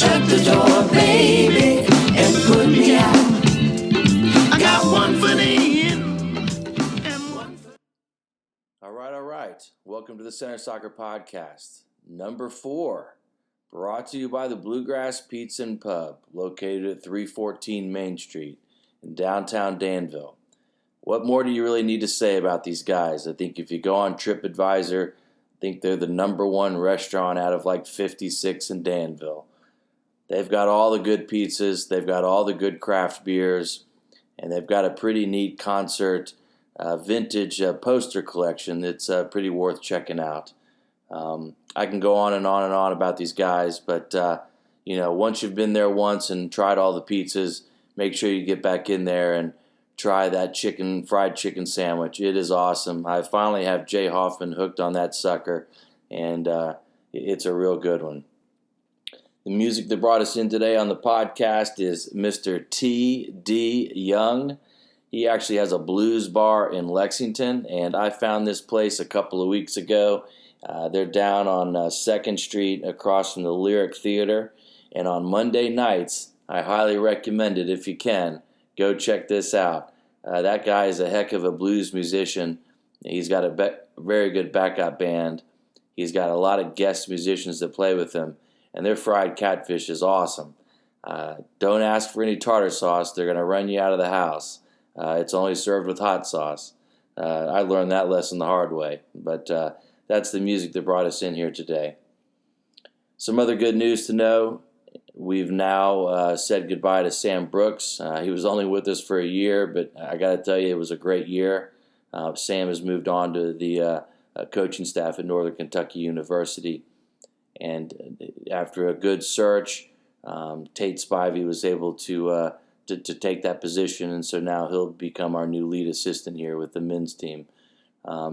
Shut the door, baby, and put me out. I got one foot in and one foot. All right. Welcome to the Center Soccer Podcast, number 4, brought to you by the Bluegrass Pizza and Pub, located at 314 Main Street in downtown Danville. What more do you really need to say about these guys? I think if you go on TripAdvisor, I think they're the number 1 restaurant out of like 56 in Danville. They've got all the good pizzas, they've got all the good craft beers, and they've got a pretty neat concert vintage poster collection that's pretty worth checking out. I can go on and on and on about these guys, but once you've been there once and tried all the pizzas, make sure you get back in there and try that fried chicken sandwich. It is awesome. I finally have Jay Hoffman hooked on that sucker, and it's a real good one. The music that brought us in today on the podcast is Mr. T.D. Young. He actually has a blues bar in Lexington, and I found this place a couple of weeks ago. They're down on 2nd Street across from the Lyric Theater, and on Monday nights, I highly recommend it if you can. Go check this out. That guy is a heck of a blues musician. He's got a very good backup band. He's got a lot of guest musicians that play with him, and their fried catfish is awesome. Don't ask for any tartar sauce. They're going to run you out of the house. It's only served with hot sauce. I learned that lesson the hard way, but that's the music that brought us in here today. Some other good news to know. We've now said goodbye to Sam Brooks. He was only with us for a year, but I got to tell you, it was a great year. Sam has moved on to the coaching staff at Northern Kentucky University. And after a good search, Tate Spivey was able to take that position, and so now he'll become our new lead assistant here with the men's team.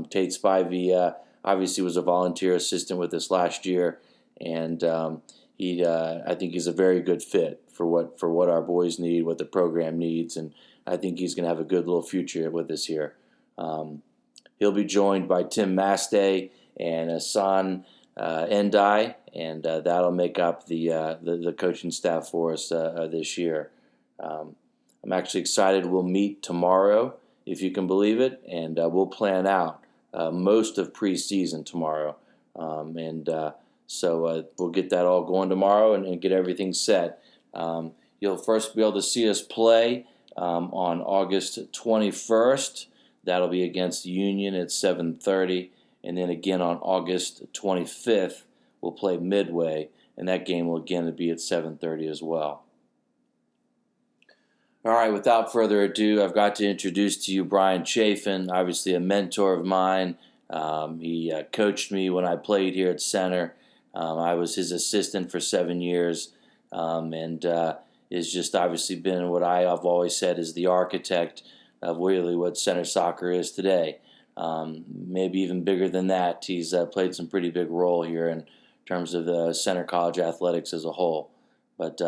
Tate Spivey obviously was a volunteer assistant with us last year, and I think he's a very good fit for what our boys need, what the program needs, and I think he's going to have a good little future with us here. He'll be joined by Tim Mastay and Hassan Endai, and that'll make up the coaching staff for us this year. I'm actually excited. We'll meet tomorrow, if you can believe it, and we'll plan out most of preseason tomorrow. So we'll get that all going tomorrow and get everything set. You'll first be able to see us play on August 21st. That'll be against Union at 7:30. And then again on August 25th, we'll play Midway, and that game will again be at 7:30 as well. All right, without further ado, I've got to introduce to you Brian Chafin, obviously a mentor of mine. He coached me when I played here at center. I was his assistant for 7 years, and has just obviously been what I've always said is the architect of really what center soccer is today. Maybe even bigger than that. He's played some pretty big role here in terms of the center college athletics as a whole. But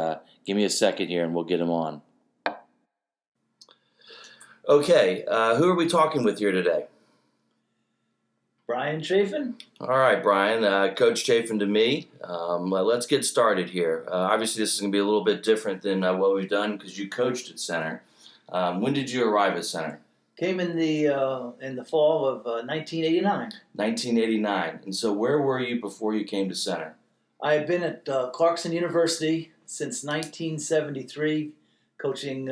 give me a second here and we'll get him on. Okay, who are we talking with here today? Brian Chafin. All right, Brian, Coach Chafin to me. Let's get started here. Obviously, this is going to be a little bit different than what we've done because you coached at center. When did you arrive at center? Came in the fall of 1989. 1989. And so where were you before you came to center? I had been at Clarkson University since 1973, coaching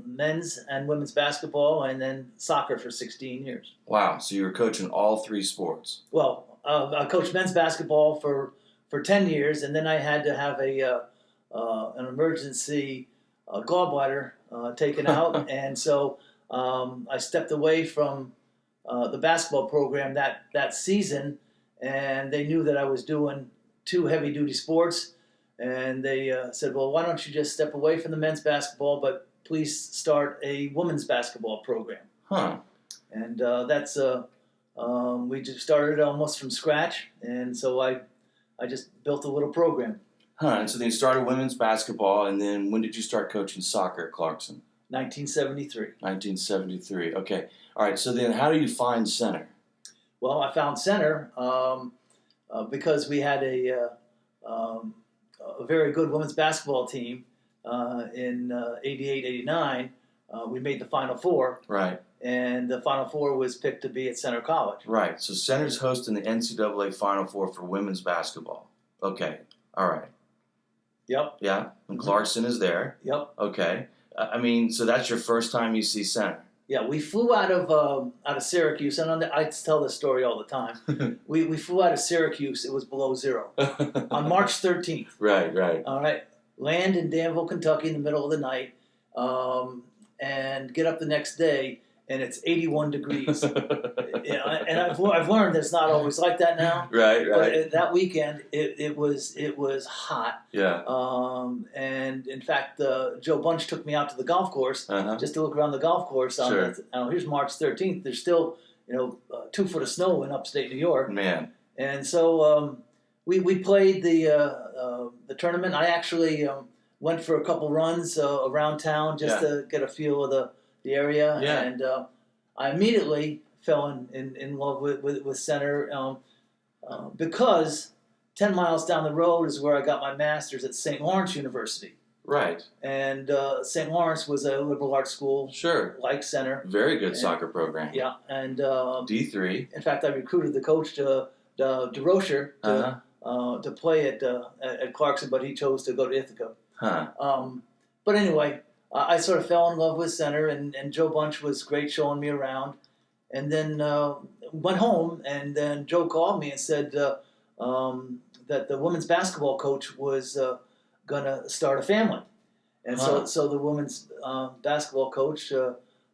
men's and women's basketball and then soccer for 16 years. Wow. So you were coaching all 3 sports. Well, I coached men's basketball for 10 years, and then I had to have an emergency gallbladder taken out, and so I stepped away from the basketball program that season, and they knew that I was doing 2 heavy-duty sports, and they said, well, why don't you just step away from the men's basketball, but please start a women's basketball program. Huh. And that's we just started almost from scratch, and so I just built a little program. Huh. And so then you started women's basketball, and then when did you start coaching soccer at Clarkson? 1973. 1973. Okay. All right. So then how do you find center? Well, I found center because we had a very good women's basketball team in 88, 89. We made the Final Four. Right. And the Final Four was picked to be at Center College. Right. So Center's hosting the NCAA Final Four for women's basketball. Okay. All right. Yep. Yeah. And Clarkson is there. Yep. Okay. I mean, so that's your first time you see Center. Yeah, we flew out of Syracuse, and I tell this story all the time. we flew out of Syracuse. It was below zero on March 13th. Right. All right, land in Danville, Kentucky, in the middle of the night, and get up the next day, and it's 81 degrees. And I've learned that it's not always like that now. Right. But that weekend, it was hot. Yeah. And in fact, Joe Bunch took me out to the golf course just to look around the golf course. Sure. Here's March 13th. There's still 2 foot of snow in upstate New York. Man. And so we played the tournament. I actually went for a couple runs around town just to get a feel of the area. Yeah. And I immediately fell in love with Center because 10 miles down the road is where I got my master's at St. Lawrence University. Right. And St. Lawrence was a liberal arts school. Sure. Like Center. Very good soccer program. Yeah. And D3. in fact, I recruited the coach to Roush to play at Clarkson, but he chose to go to Ithaca. But anyway, I sort of fell in love with Center, and Joe Bunch was great showing me around. And then went home, and then Joe called me and said that the women's basketball coach was going to start a family. And so the women's basketball coach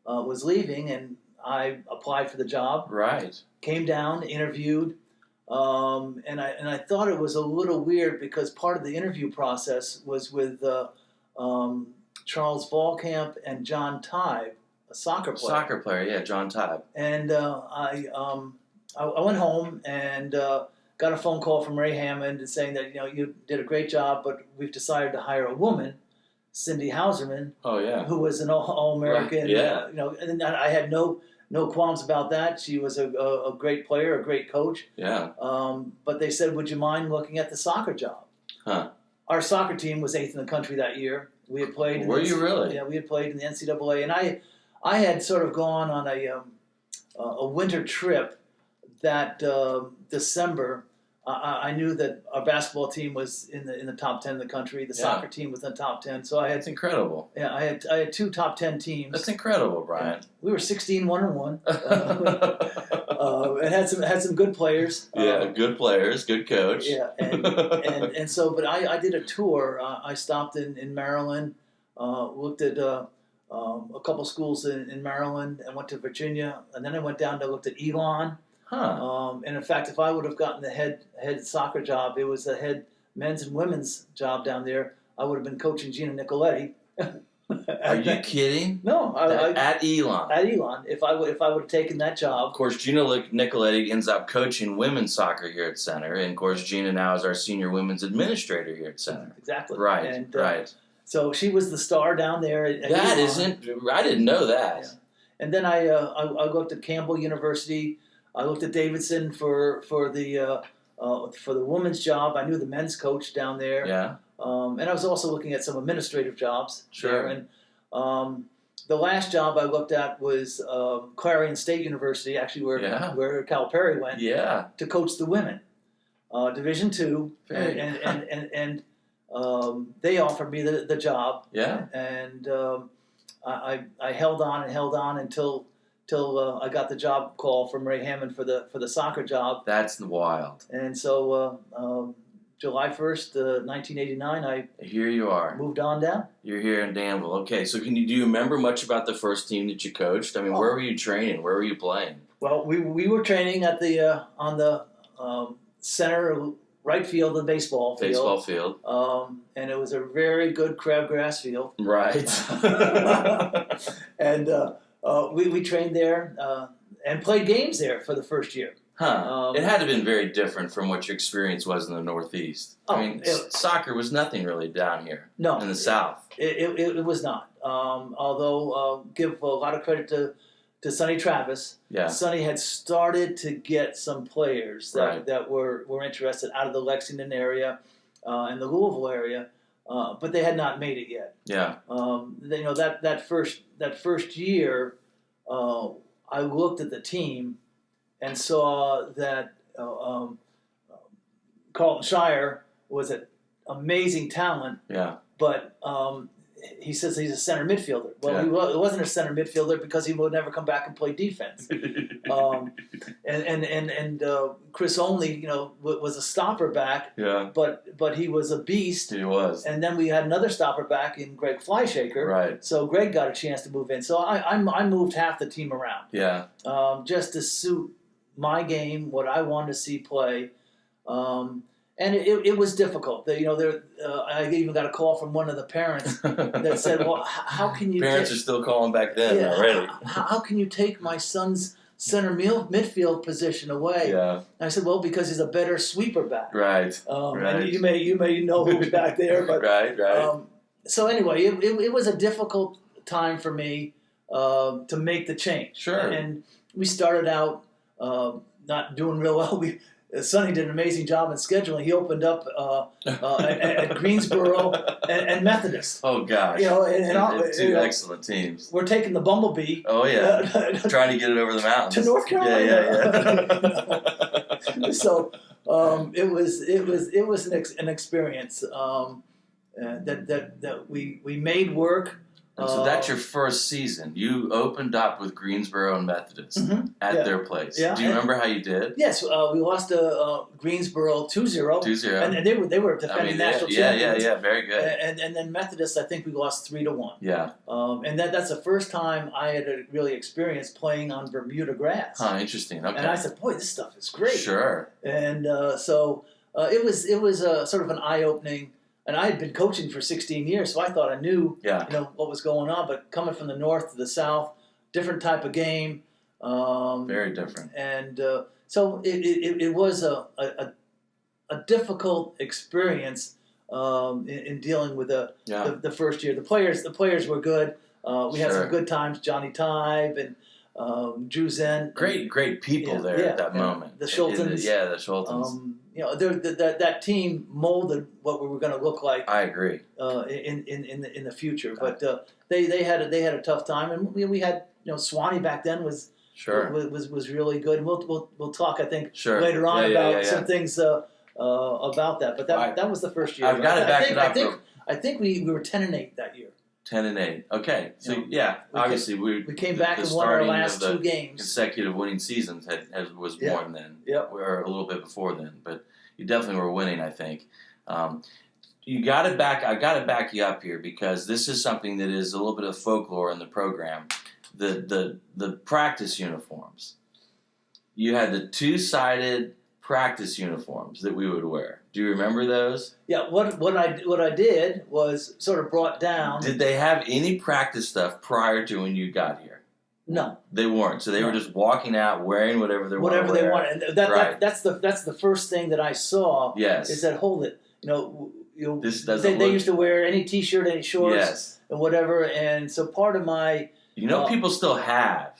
was leaving, and I applied for the job. Right. Came down, interviewed, and I thought it was a little weird because part of the interview process was with Charles Volkamp and John Tybe, a soccer player. Yeah, John Tybe. And I went home and got a phone call from Ray Hammond saying that you did a great job, but we've decided to hire a woman, Cindy Hauserman. Oh yeah. Who was an All-American. Right. Yeah. And I had no qualms about that. She was a great player, a great coach. Yeah. But they said, would you mind looking at the soccer job? Our soccer team was 8th in the country that year. We had played. Were you really? Yeah, we had played in the NCAA, and I had sort of gone on a winter trip that December. I knew that our basketball team was in the top 10 in the country. The soccer team was in the top 10. So That's incredible. Yeah, I had 2 top 10 teams. That's incredible, Brian. We were 16-1-1. And had some good players. Good players, good coach. Yeah, and so, but I did a tour. I stopped in Maryland, looked at a couple schools in Maryland, and went to Virginia, and then I went down to looked at Elon. And in fact, if I would have gotten the head soccer job, it was the head men's and women's job down there. I would have been coaching Gina Nicoletti. Are you kidding? No, at Elon. At Elon, if I would have taken that job. Of course, Gina Nicoletti ends up coaching women's soccer here at Center, and of course, Gina now is our senior women's administrator here at Center. Exactly. Right. And, right. So she was the star down there. At That Elon. I didn't know that. Yeah. And then I looked at Campbell University. I looked at Davidson for the women's job. I knew the men's coach down there. Yeah. And I was also looking at some administrative jobs. Sure. There. And the last job I looked at was Clarion State University, actually where Calipari went. Yeah. To coach the women, Division II, Very and they offered me the job. Yeah. And I held on until I got the job call from Ray Hammond for the soccer job. That's wild. And so July 1st, 1989, Here you are. moved on down. You're here in Danville. Okay, so do you remember much about the first team that you coached? I mean, where were you training? Where were you playing? Well, we were training at on the center right field of the baseball field. And it was a very good crabgrass field. Right. And we trained there and played games there for the first year. It had to have been very different from what your experience was in the Northeast. I mean, soccer was nothing really down here. No, in the South. It was not. Although give a lot of credit to Sonny Travis. Yeah. Sonny had started to get some players that were interested out of the Lexington area. in the Louisville area, but they had not made it yet. Yeah. That first year, I looked at the team and saw that Carlton Shire was an amazing talent. Yeah. But he says he's a center midfielder. Well, Yeah. he wasn't a center midfielder because he would never come back and play defense. And Chris Only, was a stopper back. Yeah. But he was a beast. He was. And then we had another stopper back in Greg Flyshaker. Right. So Greg got a chance to move in. So I moved half the team around. Yeah. Just to suit my game, what I wanted to see play. And it was difficult. I even got a call from one of the parents that said, "Well, how can you?" Parents are still calling back then already. How can you take my son's center midfield position away? Yeah. And I said, "Well, because he's a better sweeper back." Right. Right. And you may know who's back there, but right. So anyway, it was a difficult time for me to make the change. Sure. And we started out not doing real well. Sonny did an amazing job in scheduling. He opened up at Greensboro and Methodist. Oh gosh! Two excellent teams. We're taking the Bumblebee. Oh yeah, trying to get it over the mountains to North Carolina. Yeah. So it was an experience that we made work. And so that's your first season. You opened up with Greensboro and Methodist at their place. Yeah. Do you remember how you did? Yes, we lost to Greensboro 2-0. 2-0. And they were defending national champions. Yeah, very good. And then Methodist, I think we lost 3-1. Yeah. And that's the first time I had really experienced playing on Bermuda grass. Huh, interesting. Okay. And I said, boy, this stuff is great. Sure. And so it was sort of an eye-opening. And I had been coaching for 16 years, so I thought I knew, what was going on. But coming from the north to the south, different type of game. Very different. And so it was a difficult experience in dealing with the first year. The players were good. We had some good times. Johnny Tybe and Drew Zen. Great people there at that moment. The Schultons. The Schultons. That team molded what we were going to look like. I agree. In the future, but they had a tough time, and we had Swanee back then was really good. And we'll talk I think later on about some things about that. But that was the first year. I've got to back it up. I think we were 10-8 that year. 10-8. Okay, so obviously we came back and won our last 2 games. Consecutive winning seasons was born then. Yep. We were a little bit before then, but you definitely were winning. I think. You got to back. I got to back you up here because this is something that is a little bit of folklore in the program. The practice uniforms. You had the 2-sided practice uniforms that we would wear. Do you remember those? Yeah, what I did was sort of brought down. Did they have any practice stuff prior to when you got here? No, they weren't. So they were just walking out wearing whatever they wanted. Whatever they wanted. And that's the first thing that I saw. Yes. Is that hold it? This doesn't. They used to wear any T-shirt, any shorts, and whatever. And so part of my. People still have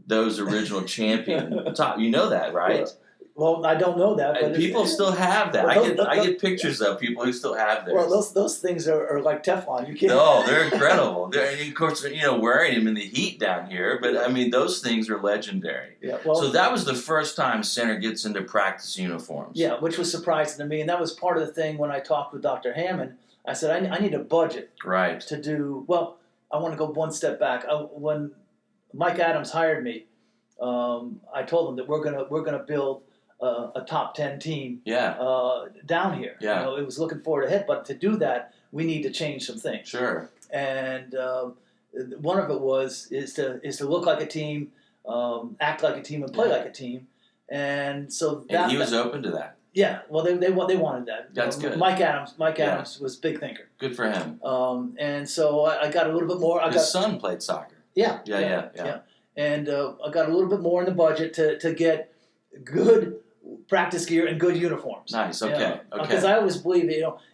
those original champion top. You know that, right? Well, I don't know that. But people still have that. I get pictures of people who still have theirs. Well, those things are like Teflon. You can't. No, they're incredible. Of course, wearing them in the heat down here. But I mean, those things are legendary. Yeah. Well, so that was the first time center gets into practice uniforms. Yeah, which was surprising to me, and that was part of the thing when I talked with Dr. Hammond. I said I need a budget. Right. To do well. I want to go one step back. When Mike Adams hired me, I told him that we're gonna build a top 10 team down here. Yeah. It was looking forward ahead, but to do that, we need to change some things. Sure. And one of it is to look like a team, act like a team, and play like a team. And so he was open to that. Yeah. Well, they wanted that. That's good. Mike Adams was a big thinker. Good for him. And so I got a little bit more. His son played soccer. Yeah. And I got a little bit more in the budget to get good practice gear and good uniforms. Nice. Okay. Because I always believe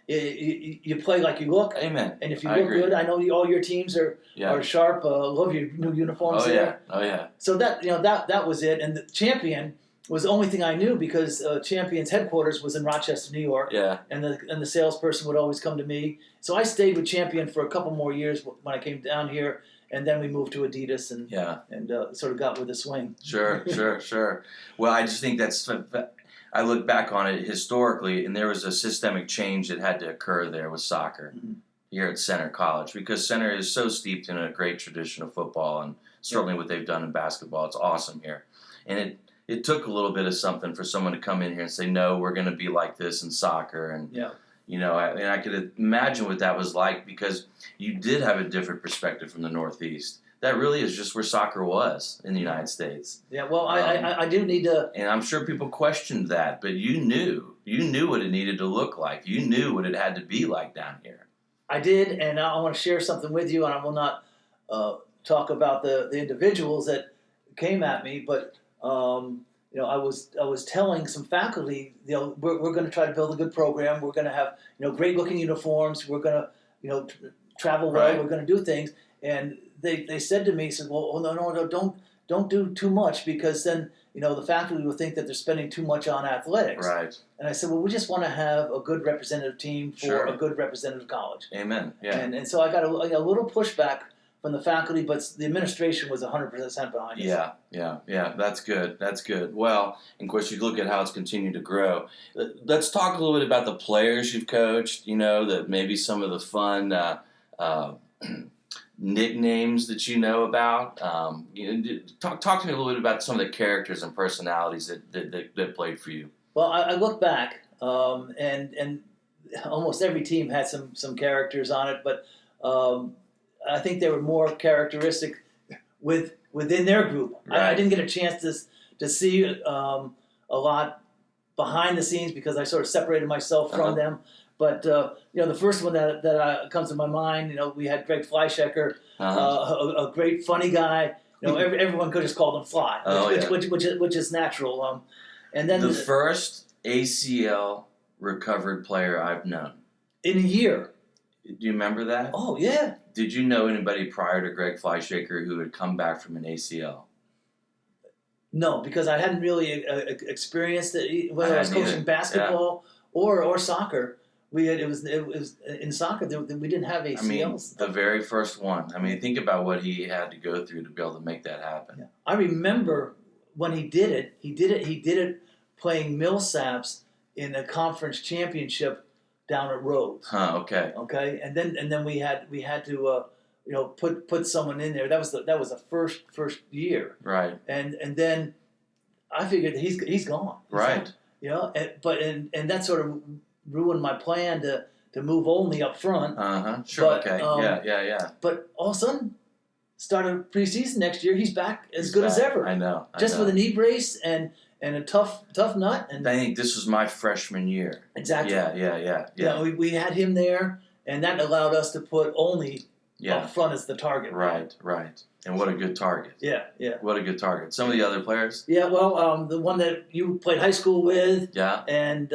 you play like you look. Amen. And if you look good, I know all your teams are sharp. Love your new uniforms. Oh yeah. So that was it. And the champion was the only thing I knew because Champion's headquarters was in Rochester, New York. Yeah. And the salesperson would always come to me. So I stayed with Champion for a couple more years when I came down here, and then we moved to Adidas and sort of got with the swing. Sure. Well, I just think I look back on it historically, and there was a systemic change that had to occur there with soccer here at Center College, because Center is so steeped in a great tradition of football, and certainly what they've done in basketball. It's awesome here. And it took a little bit of something for someone to come in here and say, no, we're going to be like this in soccer. And, I could imagine what that was like, because you did have a different perspective from the Northeast. That really is just where soccer was in the United States. Yeah, well, I do need to... And I'm sure people questioned that, but you knew what it needed to look like. You knew what it had to be like down here. I did, and I want to share something with you, and I will not talk about the individuals that came at me, but... I was telling some faculty, we're going to try to build a good program. We're going to have, great looking uniforms. We're going to, travel well. Right. We're going to do things. And they said to me, well, no, don't do too much, because then, the faculty will think that they're spending too much on athletics. Right. And I said, well, we just want to have a good representative team for a good representative college. Amen. Yeah. And so I got a little pushback from the faculty, but the administration was 100% behind us. Yeah. That's good. Well, and of course, you look at how it's continued to grow. Let's talk a little bit about the players you've coached, that maybe some of the fun nicknames that you know about. Talk to me a little bit about some of the characters and personalities that played for you. Well, I look back, and almost every team had some characters on it, but I think they were more characteristic within their group. Right. I didn't get a chance to see a lot behind the scenes, because I sort of separated myself from them. But the first one that comes to my mind, we had Greg Fleischecker, a great funny guy. Everyone could just call him Fly, which is natural. And then the first ACL recovered player I've known in a year. Do you remember that? Oh yeah. Did you know anybody prior to Greg Fleischecker who had come back from an ACL? No, because I hadn't really experienced it, whether I was coaching basketball or soccer. It was in soccer we didn't have ACLs. I mean, the very first one. I mean, think about what he had to go through to be able to make that happen. Yeah. I remember when he did it. He did it playing Millsaps in a conference championship down at Rhodes. Okay. Okay, and then we had to put someone in there. That was the first year. Right. And then I figured he's gone. Right. And that sort of ruined my plan to move Olney up front. Sure. But, okay. Yeah. But all of a sudden, starting preseason next year, he's back as good as ever. I know. With a knee brace and a tough nut. And I think this was my freshman year. Exactly. Yeah. We had him there, and that allowed us to put Olney up front as the target. Right. And what a good target. Yeah. What a good target. Some of the other players? Yeah, well, the one that you played high school with. Yeah. And,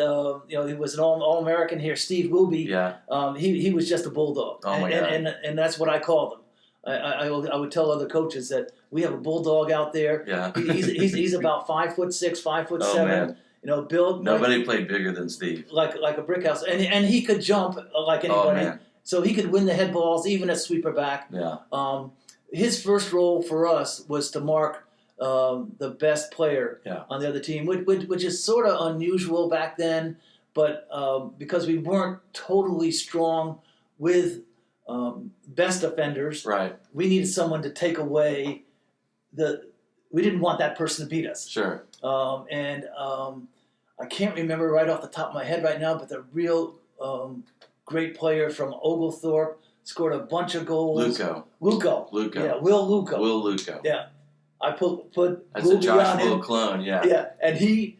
he was an All-American here, Steve Wooby. Yeah. He was just a bulldog. Oh, my God. And that's what I called him. I would tell other coaches that we have a bulldog out there. Yeah. He's about 5'6", 5'7". Oh, man. Built. Nobody played bigger than Steve. Like a brick house. And he could jump like anybody. Oh, man. So he could win the head balls, even at sweeper back. Yeah. His first role for us was to mark the best player on the other team, which is sort of unusual back then, but because we weren't totally strong with best offenders, right? We needed someone to take away we didn't want that person to beat us. Sure. And I can't remember right off the top of my head right now, but the real great player from Oglethorpe scored a bunch of goals. Luco. Yeah, Will Luco. Yeah. I put That's a Josh Will clone, yeah. Yeah, and he,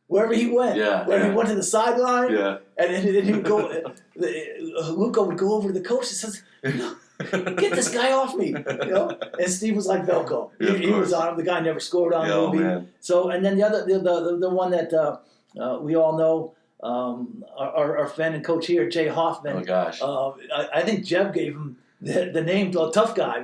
wherever he went, he went to the sideline, and then he would go, Luco would go over to the coach and says, get this guy off me, And Steve was like Velcro. He was on him. The guy never scored on Ruby. Man. So, and then the one that we all know, our friend and coach here, Jay Hoffman. Oh gosh. I think Jeb gave him the name Tough Guy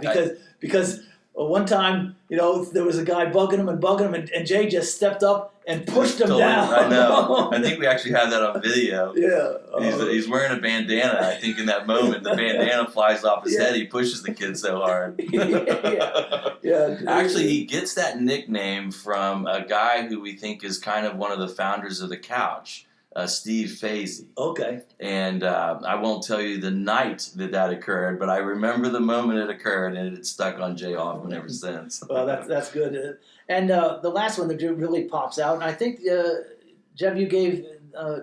because one time, there was a guy bugging him, and Jay just stepped up and pushed him Totally, down. I know. I think we actually have that on video. Yeah. He's wearing a bandana. I think in that moment, the bandana flies off his head. He pushes the kid so hard. Yeah. Actually, he gets that nickname from a guy who we think is kind of one of the founders of the couch, Steve Fazy. Okay. And I won't tell you the night that occurred, but I remember the moment it occurred, and it stuck on Jay Hoffman ever since. Well, that's good. And the last one that really pops out, and I think, Jeff, you gave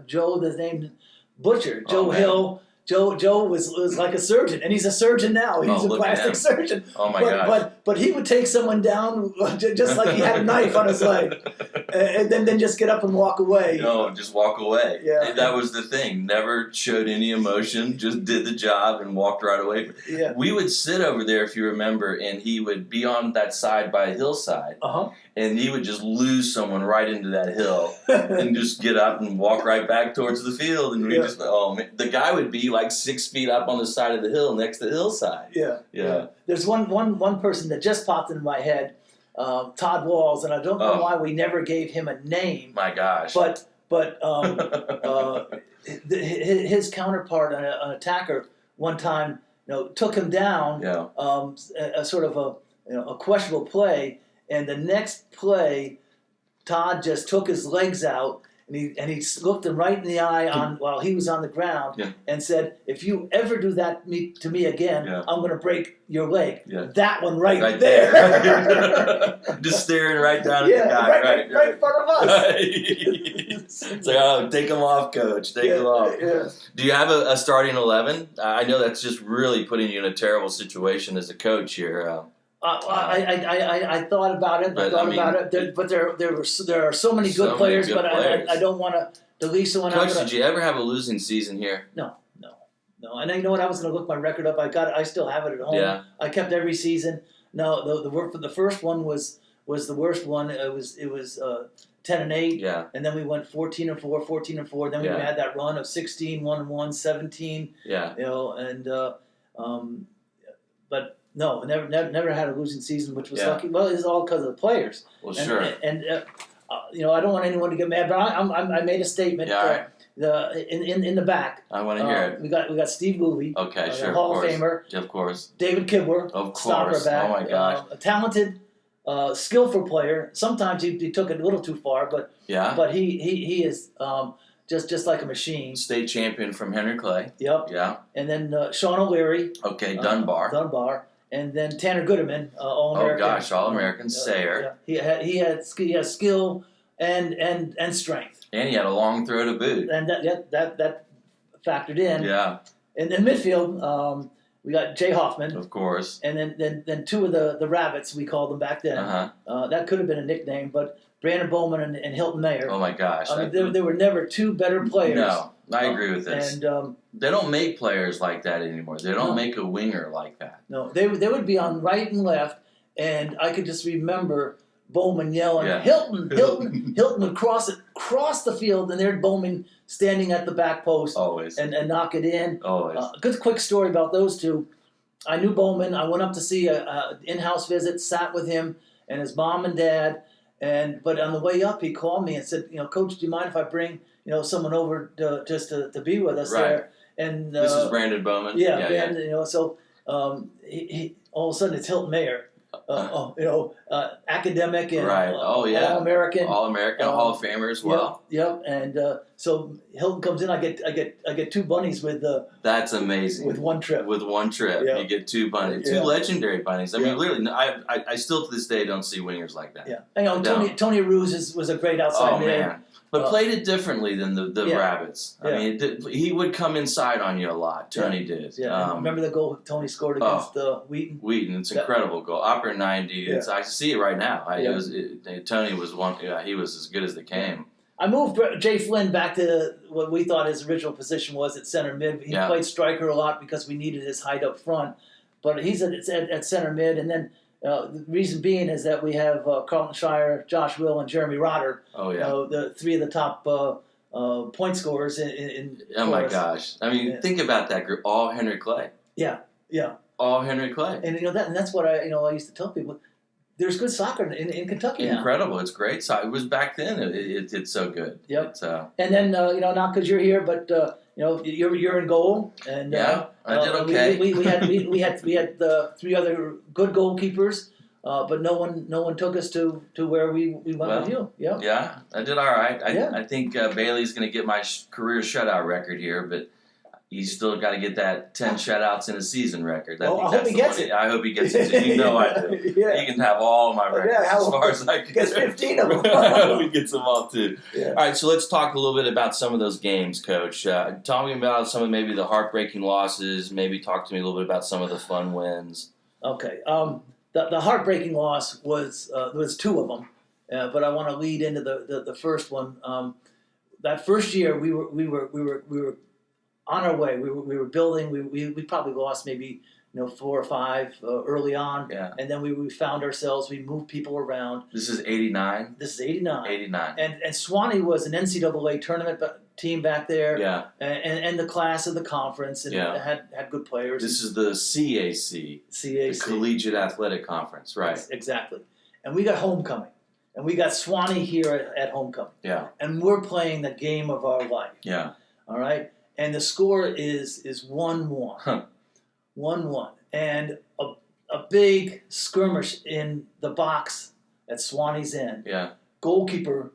Joe the name Butcher. Joe Hill. Joe was like a surgeon, and he's a surgeon now. He's a plastic surgeon. Oh my gosh! But he would take someone down just like he had a knife on his leg, and then just get up and walk away. No, just walk away. Yeah. And that was the thing. Never showed any emotion. Just did the job and walked right away. Yeah. We would sit over there, if you remember, and he would be on that side by a hillside, and he would just lose someone right into that hill, and just get up and walk right back towards the field, and we just the guy would be like 6 feet up on the side of the hill next to the hillside. Yeah. There's one person that just popped into my head, Todd Walls, and I don't know why we never gave him a name. My gosh. But his counterpart, an attacker, one time took him down. A sort of a questionable play, and the next play, Todd just took his legs out. And he looked him right in the eye while he was on the ground and said, "If you ever do that to me again, I'm going to break your leg." That one right there. Just staring right down at the guy. Right in front of us. It's like, take him off, coach. Take him off. Yeah. Do you have a starting 11? I know that's just really putting you in a terrible situation as a coach here. I thought about it. But there are so many good players. I don't want to delete someone out. Coach, did you ever have a losing season here? No. And you know what? I was going to look my record up. I still have it at home. Yeah. I kept every season. No, the first one was the worst one. It was 10-8. Yeah. And then we went 14-4, 14-4. Then we had that run of 16, 1-1, 17. Yeah. But no, never had a losing season, which was lucky. Well, it's all because of the players. Well, sure. And I don't want anyone to get mad, but I made a statement. Yeah, in the back. I want to hear it. We got Steve Louie. Okay, sure. Hall of Famer. Of course. David Kibler. Of stopper course. back. Oh my gosh. A talented, skillful player. Sometimes he took it a little too far, but he is just like a machine. State champion from Henry Clay. Yep. Yeah. And then Sean O'Leary. Okay, Dunbar. And then Tanner Goodeman, All-American. Oh gosh, All-American, Sayer. Yeah. He had skill and strength. And he had a long throw to boot. And that factored in. Yeah. And in midfield, we got Jay Hoffman. Of course. And then two of the rabbits, we called them back then. That could have been a nickname, but Brandon Bowman and Hilton Mayer. Oh my gosh. There were never two better players. No, I agree with this. And they don't make players like that anymore. They don't make a winger like that. No, they would be on right and left, and I could just remember Bowman yelling, Hilton. Hilton would cross the field, and there'd Bowman standing at the back post. Always. And knock it in. Always. Good quick story about those two. I knew Bowman. I went up to see a in-house visit, sat with him and his mom and dad, but on the way up, he called me and said, Coach, do you mind if I bring someone over to be with us there? And this is Brandon Bowman. Yeah. So he all of a sudden it's Hilton Mayer. Academic and All-American, Hall of Famer as well. Yep. And so Hilton comes in. I get two bunnies with. That's amazing. With one trip. You get two bunnies, two legendary bunnies. I mean, literally, I still to this day don't see wingers like that. Yeah. Tony Roush was a great outside man. Man. But played it differently than the Rabbits. I mean, he would come inside on you a lot. Tony did. Yeah. Remember the goal Tony scored against Wheaton? Wheaton, it's an incredible goal. Upper 90. I see it right now. Tony was one. He was as good as they came. I moved Jay Flynn back to what we thought his original position was at center mid. He played striker a lot because we needed his height up front. But he's at center mid, and then. The reason being is that we have Carlton Shire, Josh Will, and Jeremy Rotter. Oh, yeah. The three of the top point scorers in Oh, my gosh. I mean, think about that group. All Henry Clay. Yeah. All Henry Clay. And that's what I used to tell people. There's good soccer in Kentucky now. Incredible. It's great. So it was back then. It's so good. Yep. And then not because you're here, but you're in goal. And I did okay. We had the 3 other good goalkeepers, but no one took us to where we went with you. Yeah. Yeah, I did all right. I think Bailey's going to get my career shutout record here, but he's still got to get that 10 shutouts in a season record. I hope he gets it. I hope he gets it too. I do. Yeah. He can have all my records as far as I can. Gets 15 of them. I hope he gets them all too. Yeah. All right, so let's talk a little bit about some of those games, Coach. Talk me about some of maybe the heartbreaking losses. Maybe talk to me a little bit about some of the fun wins. Okay. The heartbreaking loss was 2 of them, but I want to lead into the first one. That first year we were on our way. We were building. We probably lost maybe 4 or 5 early on. Yeah. And then we found ourselves. We moved people around. This is 89. This is 89. 89. And Swanee was an NCAA tournament team back there. Yeah. And the class of the conference and had good players. This is the CAC. The Collegiate Athletic Conference, right? Exactly. And we got homecoming. And we got Swanee here at homecoming. Yeah. And we're playing the game of our life. Yeah. All right. And the score is 1-1. Huh. 1-1. And a big skirmish in the box at Swanee's end. Yeah. Goalkeeper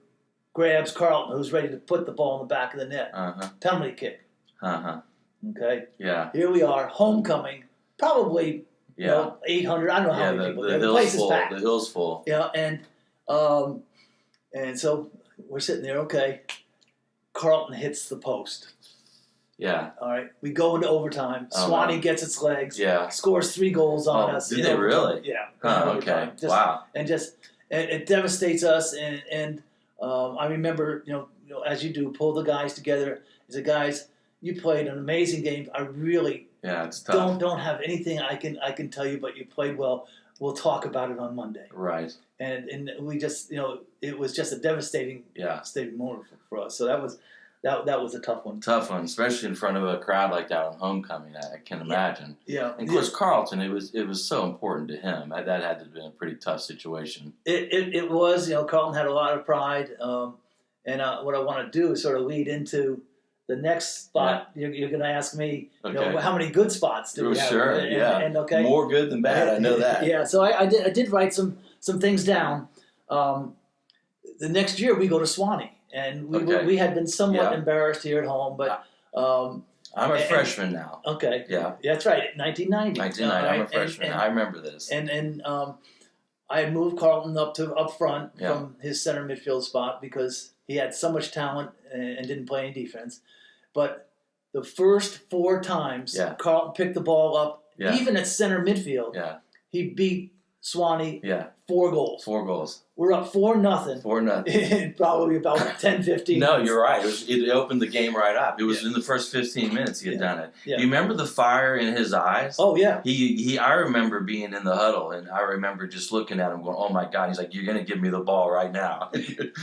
grabs Carlton, who's ready to put the ball in the back of the net. Uh-huh. Penalty kick. Uh-huh. Okay. Yeah. Here we are, homecoming. Probably 800. I don't know how many people. The place is packed. The hill's full. Yeah, and so we're sitting there. Okay. Carlton hits the post. Yeah. All right. We go into overtime. Swanee gets its legs. Yeah. Scores 3 goals on us. Did they really? Yeah. Okay. Wow. And it devastates us. And I remember, as you do, pull the guys together. I said, guys, you played an amazing game. I really it's tough. don't have anything I can tell you, but you played well. We'll talk about it on Monday. Right. And we just, it was just a devastating moment for us. So that was a tough one. Tough one, especially in front of a crowd like that on homecoming. I can imagine. Yeah. And of course, Carlton. It was so important to him. That had to have been a pretty tough situation. It was. Carlton had a lot of pride. And what I want to do is sort of lead into the next spot. Yeah. You're going to ask me, Okay. how many good spots do we have? Sure. And okay. More good than bad. I know that. Yeah. So I did write some things down. The next year we go to Swanee. And we had been somewhat embarrassed here at home, but I'm a freshman now. Okay. Yeah. That's right. 1990. 1990. I'm a freshman. I remember this. And I had moved Carlton up front from his center midfield spot because he had so much talent and didn't play any defense. But the first 4 times Carlton picked the ball up, even at center midfield, he beat Swanee 4 goals. 4 goals. We're up 4-0. 4-0. In probably about 10, 15 No, minutes. you're right. It opened the game right up. It was in the first 15 minutes he had done it. Yeah. You remember the fire in his eyes? Oh, yeah. I remember being in the huddle, and I remember just looking at him going, oh, my God. He's like, you're going to give me the ball right now. It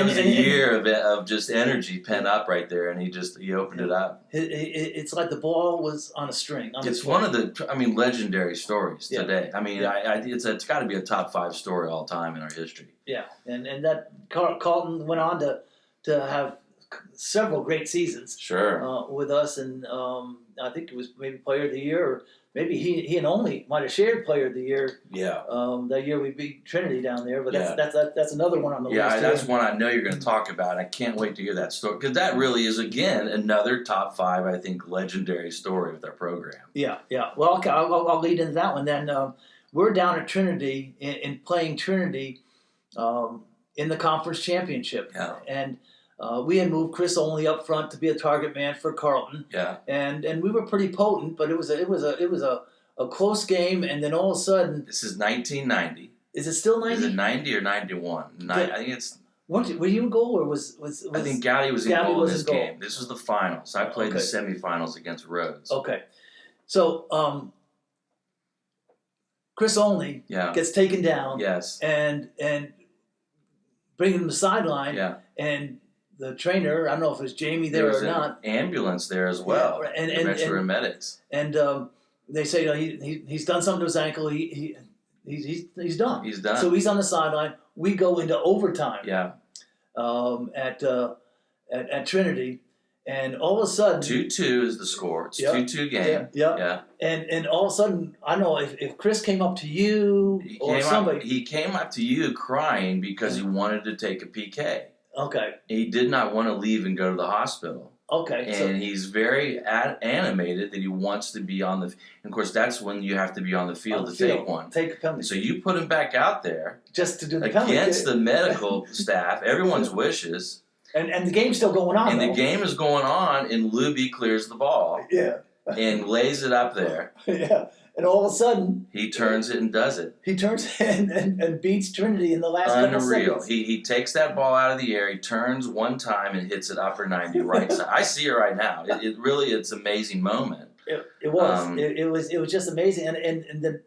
was a year of just energy pent up right there, and he opened it up. It's like the ball was on a string. It's one of the, legendary stories today. It's got to be a top 5 story all time in our history. Yeah, and that Carlton went on to have several great seasons. Sure. With us, and I think it was maybe Player of the Year, or maybe he and Only might have shared Player of the Year. Yeah. That year we beat Trinity down there, but that's another one on the list. Yeah, that's one I know you're going to talk about. I can't wait to hear that story because that really is again another top 5, I think, legendary story of their program. Yeah. Well, okay, I'll lead into that one then. We're down at Trinity in playing Trinity. In the conference championship, and we had moved Chris Only up front to be a target man for Carlton, and we were pretty potent, but it was a close game, and then all of a sudden, this is 1990. Is it still 90? Is it 90 or 91? I think it's. Were you in goal or was I think Gowdy was in goal in this game. This was the finals. I played the semifinals against Rhodes. Okay, so Chris Only gets taken down. Yes, and bring him to the sideline, and the trainer, I don't know if it was Jamie there or not. Ambulance there as well. And medics. And they say he's done something to his ankle. He's done. He's done. So he's on the sideline. We go into overtime. Yeah. At Trinity, and all of a sudden 2-2 is the score. It's 2-2 game. Yeah. And all of a sudden, I don't know if Chris came up to you or somebody. He came up to you crying because he wanted to take a PK. Okay. He did not want to leave and go to the hospital. Okay. And he's very animated that he wants to be on the. And of course, that's when you have to be on the field take one. Take a penalty. So you put him back out there just to do the penalty against the medical staff, everyone's wishes. And the game's still going on. And the game is going on, and Luby clears the ball. Yeah. And lays it up there. Yeah. And all of a sudden, he turns it and does it. He turns and beats Trinity in the last couple seconds. He takes that ball out of the air. He turns one time and hits it upper 90 right side. I see it right now. It's an amazing moment. It was. It was just amazing. And then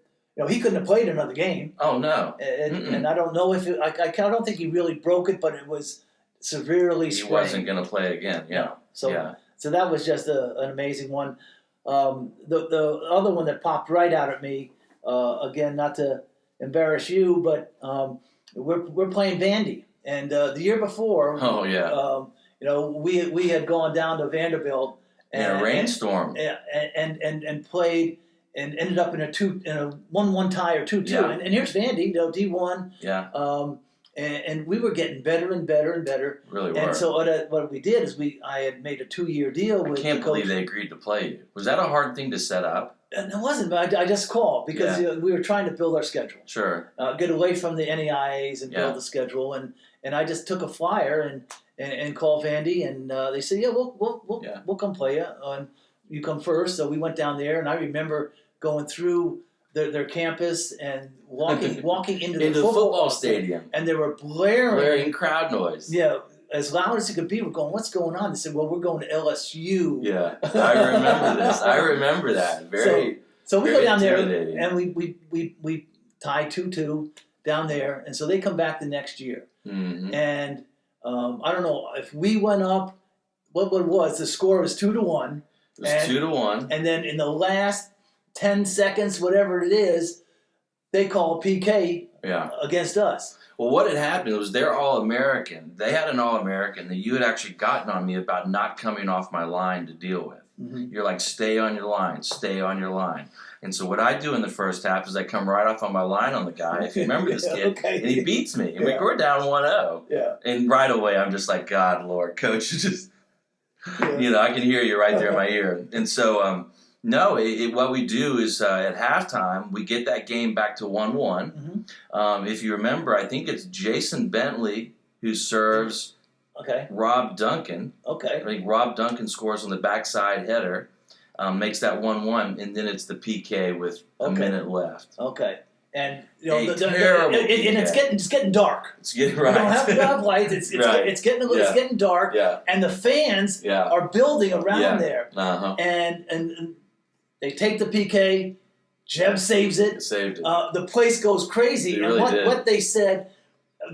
he couldn't have played another game. Oh no. And I don't know if I don't think he really broke it, but it was severely sprained. He wasn't going to play again. Yeah. So that was just an amazing one. The other one that popped right out at me, again, not to embarrass you, but we're playing Vandy, and the year before, we had gone down to Vanderbilt in a rainstorm, and played and ended up in a 1-1 tie or 2-2, and here's Vandy, D1, and we were getting better and better and better. Really were. And so what we did is I had made a 2-year deal with. I can't believe they agreed to play you. Was that a hard thing to set up? And it wasn't, but I just called because we were trying to build our schedule. Sure. Get away from the NEIAs and build the schedule, and I just took a flyer and called Vandy, and they said, we'll come play you, and you come first. So we went down there, and I remember going through their campus and walking into the football stadium, and they were blaring crowd noise. Yeah, as loud as it could be. We're going, what's going on? They said, well, we're going to LSU. Yeah, I remember this. I remember that. So we go down there and we tie 2-2 down there, and so they come back the next year. Mm-hmm. And I don't know if we went up. What it was? The score was 2-1. It was 2-1. And then in the last 10 seconds, whatever it is, they call PK against us. Well, what had happened was they're All-American. They had an All-American that you had actually gotten on me about not coming off my line to deal with. Mm-hmm. You're like, stay on your line, stay on your line. And so what I do in the first half is I come right off on my line on the guy, if you remember this kid, and he beats me. And we're down 1-0. Yeah. And right away I'm just like, God, Lord, coach, just, I can hear you right there in my ear. And so, what we do is at halftime, we get that game back to 1-1. Mm-hmm. If you remember, I think it's Jason Bentley who serves Rob Duncan. Okay. I think Rob Duncan scores on the backside header, makes that 1-1, and then it's the PK with a minute left. Okay. And it's getting dark. It's getting right. We don't have lights. It's getting dark. Yeah. And the fans are building around there. Uh-huh. And they take the PK. Jeb saves it. Saved it. The place goes crazy. It and really what they said,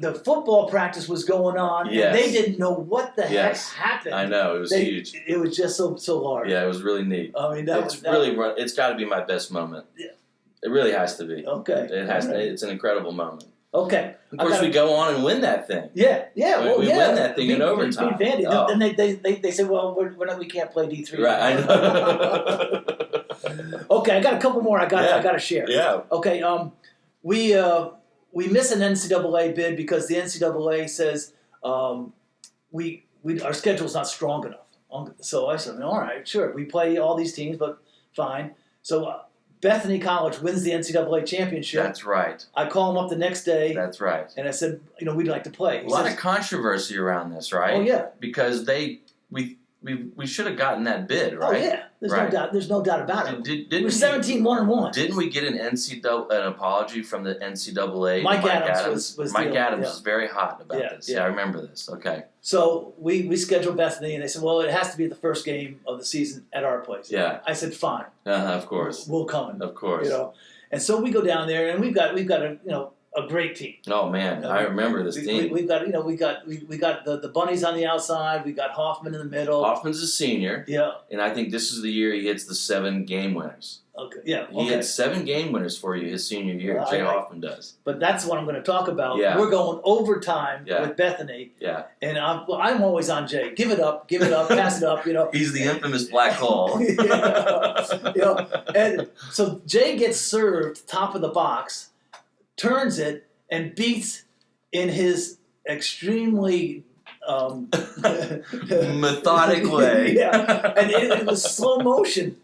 the football practice was going on, and they didn't know what the heck happened. I know, it was huge. It was just so large. Yeah, it was really neat. I mean, it's got to be my best moment. Yeah. It really has to be. Okay. It has to. It's an incredible moment. Okay. Of course, we go on and win that thing. Yeah. We win that thing in overtime. Beat Vandy. Oh. Then they say, well, we can't play D3. Right. I know. Okay, I got a couple more. I got to share. Yeah. Okay. We miss an NCAA bid because the NCAA says our schedule's not strong enough. So I said, all right, sure. We play all these teams, but fine. So Bethany College wins the NCAA championship. That's right. I call them up the next day. That's right. And I said, we'd like to play. A lot of controversy around this, right? Oh, yeah. Because we should have gotten that bid, right? Oh, yeah. There's no doubt about it. We're 17-1-1. Didn't we get an apology from the NCAA? Mike Adams was very hot about this. Yeah, I remember this. Okay. So we scheduled Bethany, and they said, well, it has to be the first game of the season at our place. Yeah. I said, fine. Of course. We'll come. Of course. And so we go down there, and we've got a great team. Oh man, I remember this team. We've got we got the bunnies on the outside. We got Hoffman in the middle. Hoffman's a senior. Yeah. And I think this is the year he hits the 7 game winners. Okay. Yeah. He hits 7 game winners for you his senior year. Jay Hoffman does. But that's what I'm going to talk about. Yeah. We're going overtime with Bethany. Yeah. And I'm always on Jay. Give it up, pass it up. He's the infamous black hole. And so Jay gets served top of the box, turns it, and beats in his extremely methodic way. Yeah, and it was slow motion.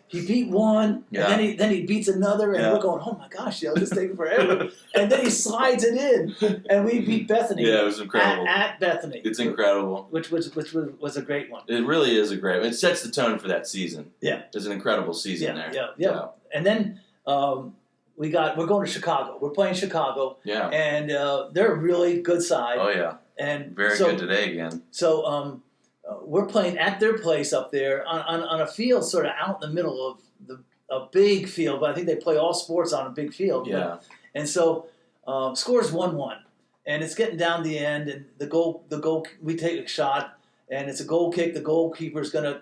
He beat one, and then he beats another, and we're going, oh my gosh, this is taking forever. And then he slides it in, and we beat Bethany. Yeah, it was incredible. At Bethany. It's incredible. Which was a great one. It really is a great one. It sets the tone for that season. Yeah. It's an incredible season there. Yeah. And then we're going to Chicago. We're playing Chicago. Yeah. And they're a really good side. Oh, yeah. And very good today again. So we're playing at their place up there on a field sort of out in the middle of a big field. But I think they play all sports on a big field. Yeah. And so scores 1-1. And it's getting down the end. And the goal, we take a shot. And it's a goal kick. The goalkeeper's going to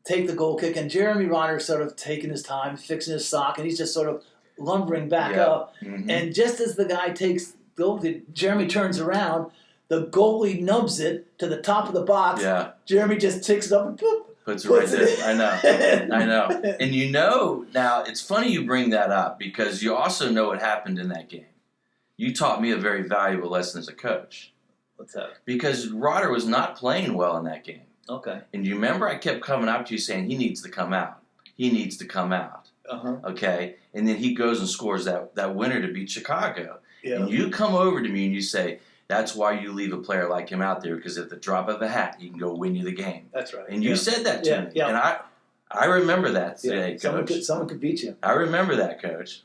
take the goal kick. And Jeremy Rodder's sort of taking his time, fixing his sock. And he's just sort of lumbering back up. Mm-hmm. And just as the guy takes Jeremy turns around, the goalie nubs it to the top of the box. Yeah. Jeremy just takes it up and puts it right there. I know. And now it's funny you bring that up because you also know what happened in that game. You taught me a very valuable lesson as a coach. What's that? Because Rodder was not playing well in that game. Okay. And you remember I kept coming up to you saying he needs to come out. He needs to come out. Uh-huh. Okay? And then he goes and scores that winner to beat Chicago. Yeah. And you come over to me and you say, that's why you leave a player like him out there, because at the drop of a hat, he can go win you the game. That's right. And you said that to me. Yeah. And I remember that today, Coach. Someone could beat you. I remember that, Coach.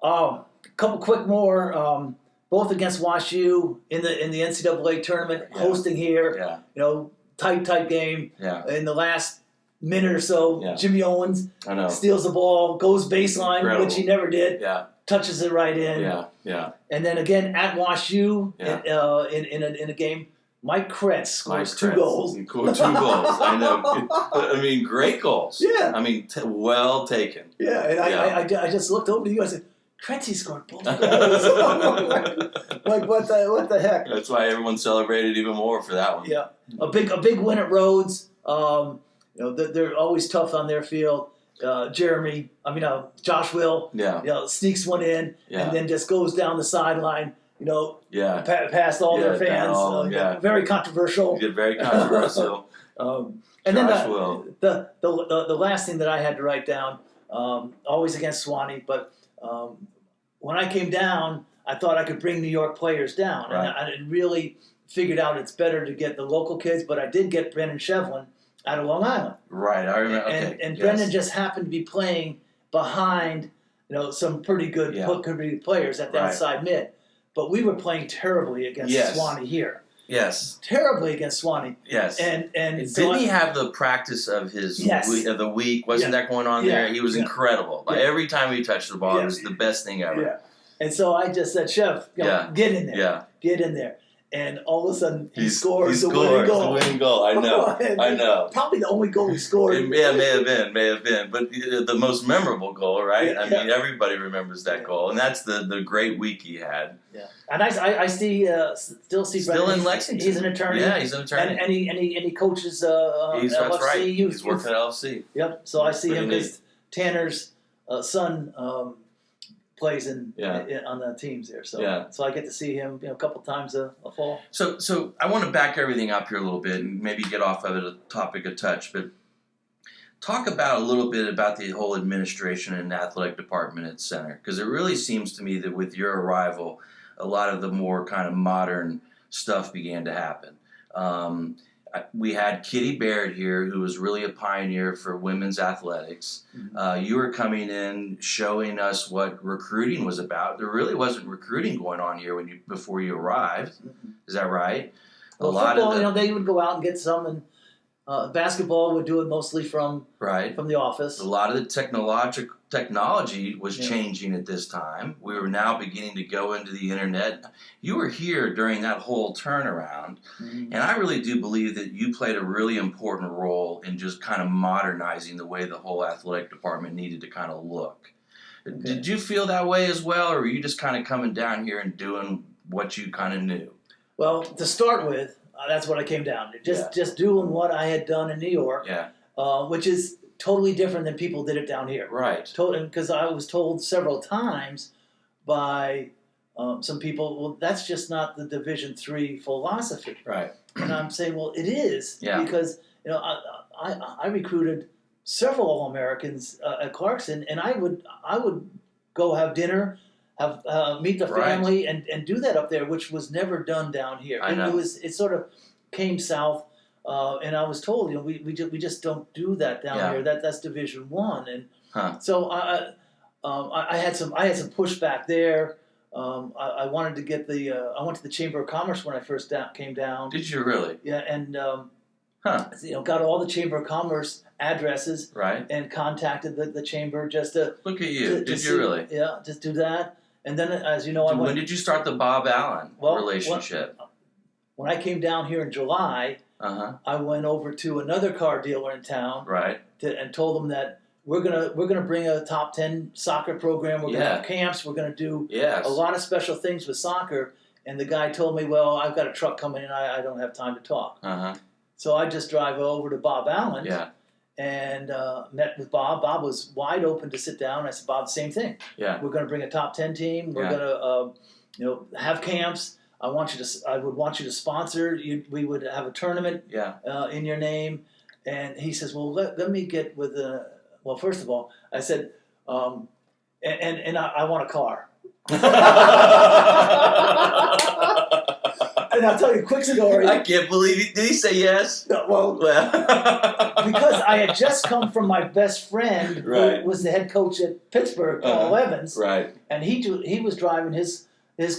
A couple quick more, both against WashU in the NCAA tournament, hosting here. Yeah. Tight game. Yeah. In the last minute or so, Jimmy Owens steals the ball, goes baseline, Incredible. Which he never did. Yeah. Touches it right in. Yeah. And then again at WashU in a game, Mike Kretz scores 2 goals. 2 goals. I know. I mean, great goals. Yeah. I mean, well taken. Yeah. And I just looked over to you. I said, Kretzy scored both goals. like what the heck? That's why everyone celebrated even more for that one. Yeah. A big win at Rhodes. They're always tough on their field. Josh Will, sneaks one in and then just goes down the sideline, past all their fans. Very controversial. Very controversial. And then the last thing that I had to write down, always against Swanee, but when I came down, I thought I could bring New York players down. Right. And I really figured out it's better to get the local kids, but I did get Brendan Shevlin out of Long Island. Right, I remember. And Brendan just happened to be playing behind, some pretty good players at the outside mid. But we were playing terribly against Swanee here. Yes. Terribly against Swanee. Yes. And didn't he have the practice of his of the week? Wasn't that going on there? He was incredible. Like every time he touched the ball, it was the best thing ever. Yeah. And so I just said, Chef, get in there. Yeah. Get in there. And all of a sudden, he scores the winning goal. I know. I know. Probably the only goal he scored. May have been. But the most memorable goal, right? I mean, everybody remembers that goal. And that's the great week he had. Yeah. And I still see Still Brendan. in Lexington. He's an attorney. Yeah, he's an attorney. And he coaches that's LFC. right. He's working at LFC. Yep. So I see him because Tanner's son plays on the teams there, so I get to see him a couple times a fall. So I want to back everything up here a little bit and maybe get off of it a topic a touch, but talk about a little bit about the whole administration and athletic department at Center, because it really seems to me that with your arrival, a lot of the more kind of modern stuff began to happen. We had Kitty Baird here, who was really a pioneer for women's athletics. Mm-hmm. You were coming in, showing us what recruiting was about. There really wasn't recruiting going on here before you arrived. Mm-hmm. Is that right? Well, football, they would go out and get some, Basketball would do it mostly from Right. the office. A lot of the technology was changing at this time. We were now beginning to go into the internet. You were here during that whole turnaround, and I really do believe that you played a really important role in just kind of modernizing the way the whole athletic department needed to kind of look. Okay. Did you feel that way as well, or were you just kind of coming down here and doing what you kind of knew? Well, to start with, that's what I came down to. Just doing what I had done in New York, which is totally different than people did it down here. Right. Because I was told several times by some people, well, that's just not the Division III philosophy. Right. And I'm saying, well, it is. Yeah. Because I recruited several All-Americans at Clarkson, and I would go have dinner, meet the family, and do that up there, which was never done down here. I know. It sort of came south, and I was told, we just don't do that down here. That's Division I, and so I had some pushback there. I wanted to get I went to the Chamber of Commerce when I first came down. Did you really? Yeah, and got all the Chamber of Commerce addresses, and contacted the chamber just to look at you. Did you really? Yeah, just do that. And then, as you know, when did you start the Bob Allen relationship? When I came down here in July, I went over to another car dealer in town, and told them that we're gonna bring a top 10 soccer program. We're gonna have camps. We're gonna do a lot of special things with soccer. And the guy told me, "Well, I've got a truck coming in. I don't have time to talk." So I just drive over to Bob Allen. And met with Bob. Bob was wide open to sit down. I said, "Bob, same thing. We're going to bring a top 10 team. We're going to, have camps. I would want you to sponsor. We would have a tournament in your name." And he says, "Well, let me get with well, first of all," I said, and I want a car." And I'll tell you a quick story. I can't believe it. Did he say yes? Well, because I had just come from my best friend, who was the head coach at Pittsburgh, Paul Evans. And he was driving his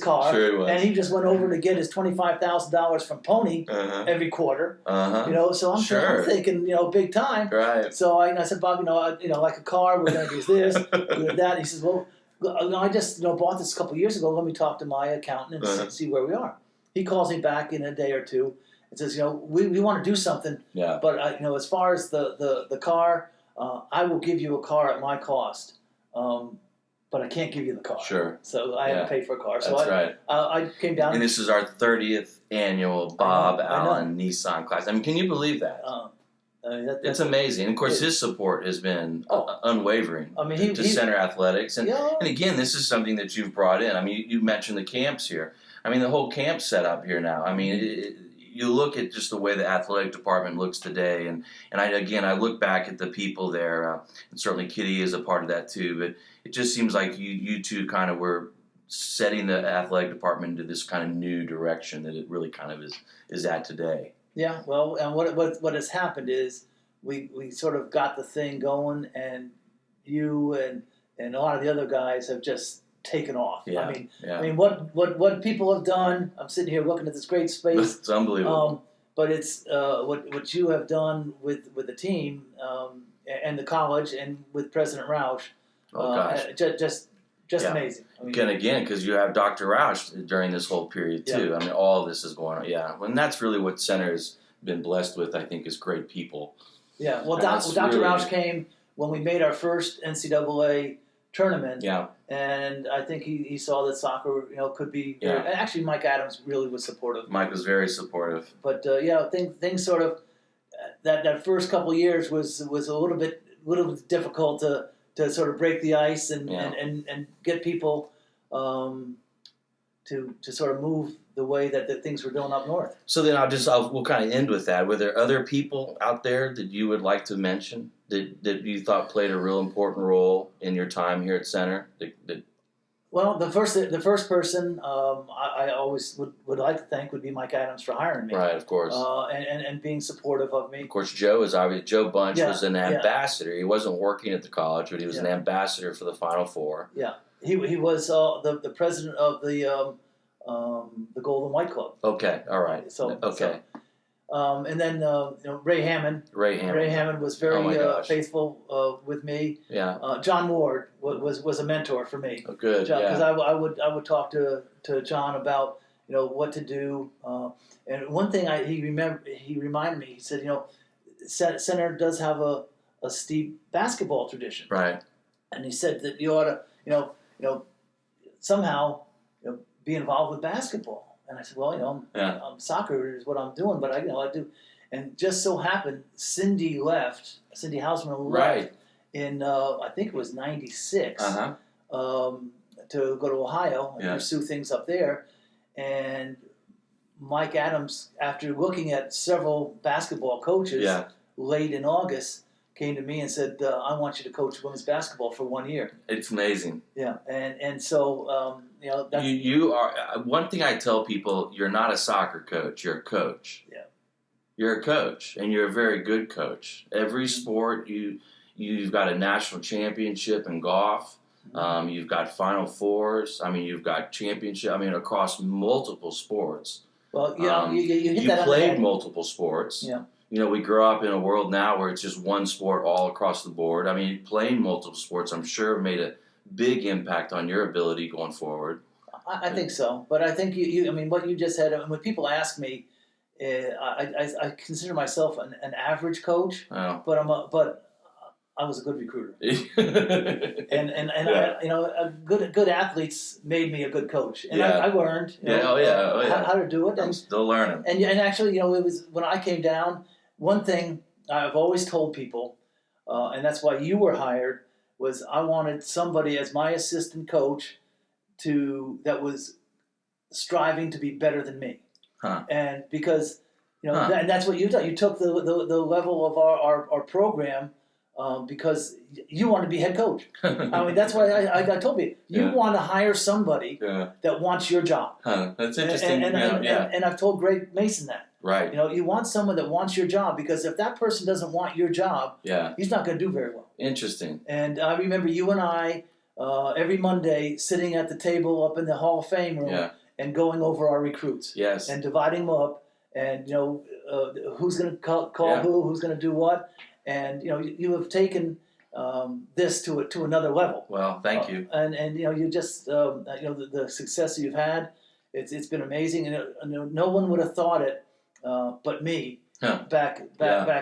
car. Sure he was. And he just went over to get his $25,000 from Pony every quarter. So I'm thinking, big time. So I said, "Bob, like a car, we're going to do this, do that." And he says, "Well, I just bought this a couple of years ago. Let me talk to my accountant and see where we are." He calls me back in a day or two and says, we want to do something. But as far as the car, I will give you a car at my cost, but I can't give you the car. Sure. So I had to pay for a car. So I came down. And this is our 30th annual Bob Allen Nissan class. I mean, can you believe that? It's amazing. And of course, his support has been unwavering to Center Athletics. And again, this is something that you've brought in. I mean, you mentioned the camps here. I mean, the whole camp set up here now. I mean, you look at just the way the athletic department looks today, and I look back at the people there, and certainly Kitty is a part of that too, but it just seems like you two kind of were setting the athletic department into this kind of new direction that it really kind of is at today. Yeah, well, and what has happened is we sort of got the thing going, and you and a lot of the other guys have just taken off. I mean, what people have done. I'm sitting here looking at this great space. It's unbelievable. But it's what you have done with the team and the college and with President Roush. Just amazing. I mean, again, because you have Dr. Roush during this whole period too. I mean, all of this is going on. And that's really what Center has been blessed with. I think is great people. Yeah. Well, Dr. Roush came when we made our first NCAA tournament. And I think he saw that soccer, could be. And actually, Mike Adams really was supportive. Mike was very supportive. But things sort of that first couple of years was a little bit difficult to sort of break the ice and get people to sort of move the way that things were doing up north. So then we'll kind of end with that. Were there other people out there that you would like to mention that you thought played a real important role in your time here at Center? Well, the first person I always would like to thank would be Mike Adams for hiring me. Right, of course. And being supportive of me. Of course, Joe Bunch was an ambassador. He wasn't working at the college, but he was an ambassador for the Final Four. Yeah, he was the president of the Golden White Club. Okay, all right. And then Ray Hammond. Ray Hammond Was very gosh. faithful with me. Yeah. John Ward was a mentor for me. Oh, good. Because I would talk to John about what to do. And one thing he reminded me. He said, Center does have a steep basketball tradition. Right. And he said that you ought to somehow be involved with basketball. And I said, well, soccer is what I'm doing, but I do. And just so happened, Cindy Hausman left in, I think it was 96, to go to Ohio and pursue things up there. And Mike Adams, after looking at several basketball coaches late in August, came to me and said, I want you to coach women's basketball for 1 year. It's amazing. Yeah, and so, you are, one thing I tell people, you're not a soccer coach, you're a coach. Yeah. You're a coach, and you're a very good coach. Every sport, you've got a national championship in golf. Mm-hmm. You've got Final Fours. I mean, you've got championship. I mean, across multiple sports. Well, you hit that. You played multiple sports. Yeah. We grow up in a world now where it's just one sport all across the board. I mean, playing multiple sports, I'm sure, made a big impact on your ability going forward. I think so, but I think I mean, what you just said. When people ask me, I consider myself an average coach, but I was a good recruiter, and good athletes made me a good coach, and I learned how to do it. I'm still learning. And actually, it was when I came down. One thing I've always told people, and that's why you were hired, was I wanted somebody as my assistant coach that was striving to be better than me. And because and that's what you've done. You took the level of our program because you want to be head coach. I mean, that's why I told you you want to hire somebody that wants your job. That's interesting. And I've told Greg Mason that. Right. You want someone that wants your job, because if that person doesn't want your job, he's not going to do very well. Interesting. And I remember you and I every Monday sitting at the table up in the Hall of Fame room and going over our recruits. Yes. And dividing them up, and who's going to call who's going to do what, and you have taken this to another level. Well, thank you. And you just the success that you've had, it's been amazing, and no one would have thought it. But me, back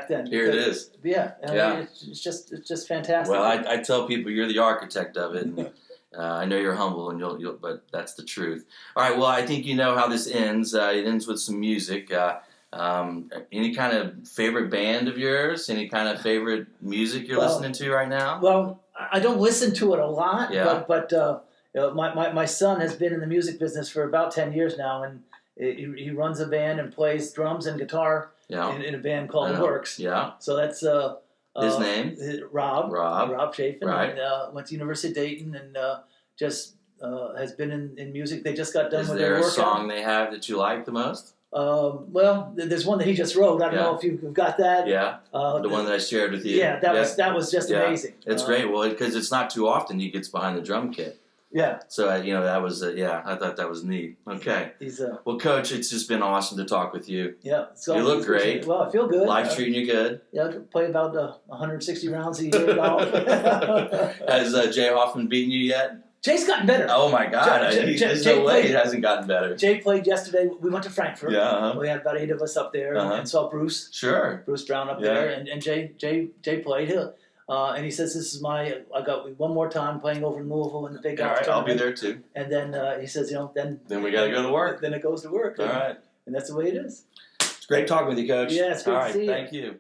then. Here it is. Yeah, it's just fantastic. Well, I tell people you're the architect of it, and I know you're humble, and you'll, but that's the truth. All right. Well, I think you know how this ends. It ends with some music. Any kind of favorite band of yours? Any kind of favorite music you're listening to right now? Well, I don't listen to it a lot, but my son has been in the music business for about 10 years now, and he runs a band and plays drums and guitar in a band called The Works. Yeah. So that's his name? Rob Chafin. Right. And, went to University of Dayton and just has been in music. They just got done with Is their there a workout. song they have that you like the most? Well, there's one that he just wrote. I don't know if you've got that. Yeah. The one that I shared with you. Yeah, that was just amazing. It's great. Well, because it's not too often he gets behind the drum kit. Yeah. So, that was, I thought that was neat. Okay. Well, Coach, it's just been awesome to talk with you. Yeah. So you look great. Well, I feel good. Life's treating you good. Yeah, I play about 160 rounds a year. Has Jay Hoffman beaten you yet? Jay's gotten better. Oh, my God. There's no way he hasn't gotten better. Jay played yesterday. We went to Frankfurt. Yeah. We had about 8 of us up there and saw Bruce. Sure. Bruce Brown up there. And Jay played. And he says, "This is I got one more time playing over in Louisville in the big golf tournament." I'll be there too. And then he says, then we got to go to work. Then it goes to work. All right. And that's the way it is. It's great talking with you, Coach. Yeah, it's great to see you. Thank you.